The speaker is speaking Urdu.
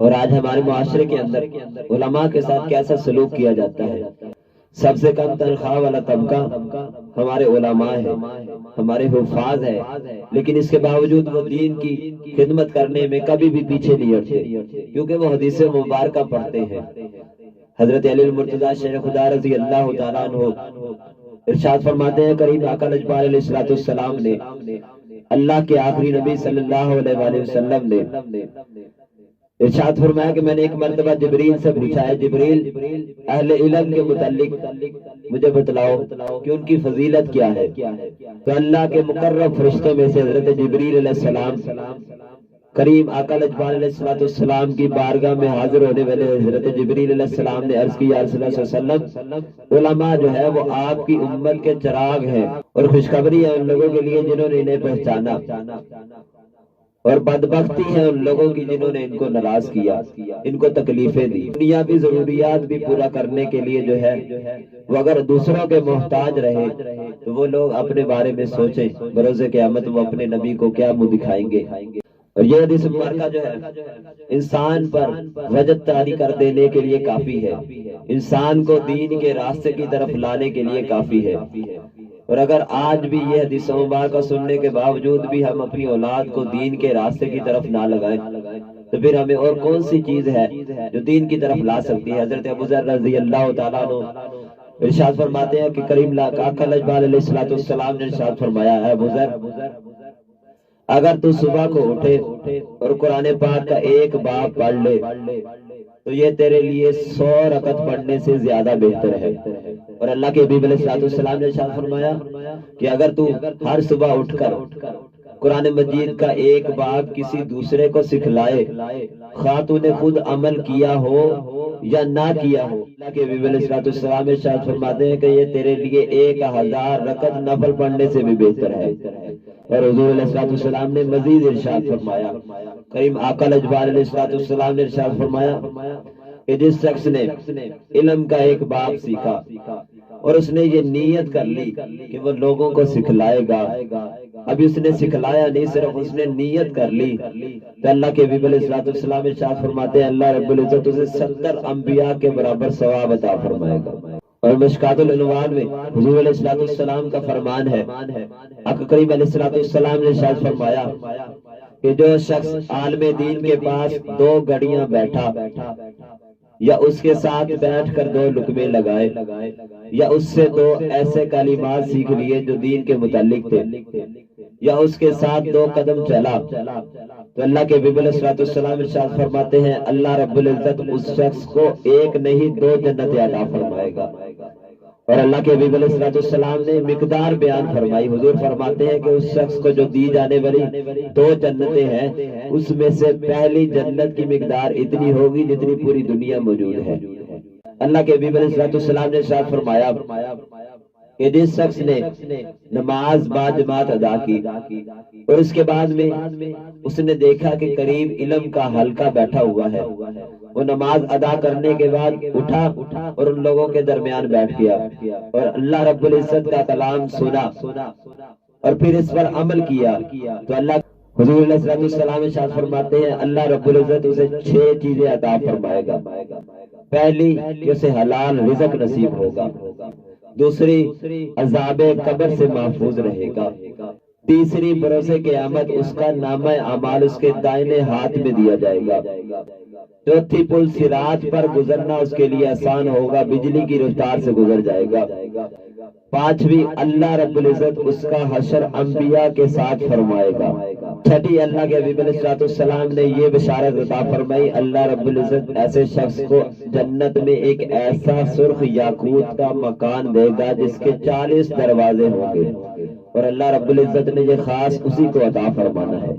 اور آج ہمارے معاشرے کے اندر علماء کے ساتھ کیسا سلوک کیا جاتا ہے۔ سب سے کم تنخواہ والا طبقہ ہمارے علماء ہیں، ہمارے حفاظ ہیں، لیکن اس کے باوجود وہ دین کی خدمت کرنے میں کبھی بھی پیچھے نہیں ہٹتے، کیونکہ وہ حدیث مبارکہ پڑھتے ہیں۔ حضرت علی المرتضیٰ شیخ خدا رضی اللہ تعالیٰ عنہ ارشاد فرماتے ہیں، کریم آقا لجپال علیہ السلام نے، اللہ کے آخری نبی صلی اللہ علیہ وآلہ وسلم نے ارشاد فرمایا کہ میں نے ایک مرتبہ جبریل سے پوچھا ہے، جبریل اہل علم کے متعلق مجھے بتلاؤ کہ ان کی فضیلت کیا ہے۔ تو اللہ کے مقرب فرشتوں میں سے حضرت جبریل علیہ السلام کریم آقا لجپال علیہ السلام کی بارگاہ میں حاضر ہونے والے حضرت جبریل علیہ السلام نے عرض کی، یا رسول اللہ صلی اللہ علیہ وسلم، علماء جو ہے وہ آپ کی امت کے چراغ ہیں، اور خوشخبری ہے ان لوگوں کے لیے جنہوں نے انہیں پہچانا، اور بدبختی ہے ان لوگوں کی جنہوں نے ان کو ناراض کیا، ان کو تکلیفیں دی۔ دنیاوی ضروریات بھی پورا کرنے کے لیے جو ہے وہ اگر دوسروں کے محتاج رہے تو وہ لوگ اپنے بارے میں سوچیں، بروز قیامت وہ اپنے نبی کو کیا منہ دکھائیں گے۔ اور یہ حدیث مبارکہ جو ہے انسان پر وجد طاری کر دینے کے لیے کافی ہے، انسان کو دین کے راستے کی طرف لانے کے لیے کافی ہے۔ اور اگر آج بھی یہ حدیث مبارکہ سننے کے باوجود بھی ہم اپنی اولاد کو دین کے راستے کی طرف نہ لگائیں تو پھر ہمیں اور کون سی چیز ہے جو دین کی طرف لا سکتی ہے۔ حضرت ابو ذر رضی اللہ تعالیٰ عنہ ارشاد فرماتے ہیں کہ کریم آقا لجپال علیہ السلام نے ارشاد فرمایا، اے ابو ذر، اگر تو صبح کو اٹھے اور قرآن پاک کا ایک باب پڑھ لے تو یہ تیرے لیے 100 رکعت پڑھنے سے زیادہ بہتر ہے۔ اور اللہ کے حبیب علیہ السلام نے ارشاد فرمایا کہ اگر تو ہر صبح اٹھ کر قرآن مجید کا ایک باب کسی دوسرے کو سکھلائے، خواہ تو نے خود عمل کیا ہو یا نہ کیا ہو، اللہ کے حبیب علیہ السلام ارشاد فرماتے ہیں کہ یہ تیرے لیے 1000 رکعت نفل پڑھنے سے بھی بہتر ہے۔ اور حضور علیہ السلام نے مزید ارشاد فرمایا، کریم آقا لجپال علیہ السلام نے ارشاد فرمایا کہ جس شخص نے علم کا ایک باب سیکھا اور اس نے یہ نیت کر لی کہ وہ لوگوں کو سکھلائے گا، ابھی اس نے سکھلایا نہیں، صرف اس نے نیت کر لی، تو اللہ کے حبیب علیہ السلام ارشاد فرماتے ہیں اللہ رب العزت اسے 70 انبیاء کے برابر ثواب عطا فرمائے گا۔ اور مشکات العنوان میں حضور علیہ السلام کا فرمان ہے، آقا کریم علیہ السلام نے ارشاد فرمایا کہ جو شخص عالم دین کے پاس 2 گھڑیاں بیٹھا یا اس کے ساتھ بیٹھ کر 2 لقمے لگائے یا اس سے 2 ایسے کلمات سیکھ لیے جو دین کے متعلق تھے یا اس کے ساتھ 2 قدم چلا تو اللہ کے حبیب علیہ السلام ارشاد فرماتے ہیں اللہ رب العزت اس شخص کو 1 نہیں 2 جنتیں عطا فرمائے گا۔ اور اللہ کے حبیب علیہ السلام نے مقدار بیان فرمائی، حضور فرماتے ہیں کہ اس شخص کو جو دی جانے والی 2 جنتیں ہیں اس میں سے پہلی جنت کی مقدار اتنی ہوگی جتنی پوری دنیا موجود ہے۔ اللہ کے حبیب علیہ السلام نے ارشاد فرمایا کہ جس شخص نے نماز با جماعت ادا کی اور اس کے بعد میں اس نے دیکھا کہ قریب علم کا حلقہ بیٹھا ہوا ہے، وہ نماز ادا کرنے کے بعد اٹھا اور ان لوگوں کے درمیان بیٹھ گیا اور اللہ رب العزت کا کلام سنا اور پھر اس پر عمل کیا تو اللہ حضور علیہ السلام ارشاد فرماتے ہیں اللہ رب العزت اسے 6 چیزیں عطا فرمائے گا۔ پہلی کہ اسے حلال رزق نصیب ہوگا، دوسری عذاب قبر سے محفوظ رہے گا، تیسری بروز قیامت اس کا نامہ اعمال اس کے دائنے ہاتھ میں دیا جائے گا، چوتھی پل صراط پر گزرنا اس کے لیے آسان ہوگا، بجلی کی رفتار سے گزر جائے گا، پانچویں اللہ رب العزت اس کا حشر انبیاء کے ساتھ فرمائے گا، چھٹی اللہ کے حبیب علیہ السلام نے یہ بشارت عطا فرمائی اللہ رب العزت ایسے شخص کو جنت میں ایک ایسا سرخ یاقوت کا مکان دے گا جس کے 40 دروازے ہوں گے اور اللہ رب العزت نے یہ خاص اسی کو عطا فرمانا ہے۔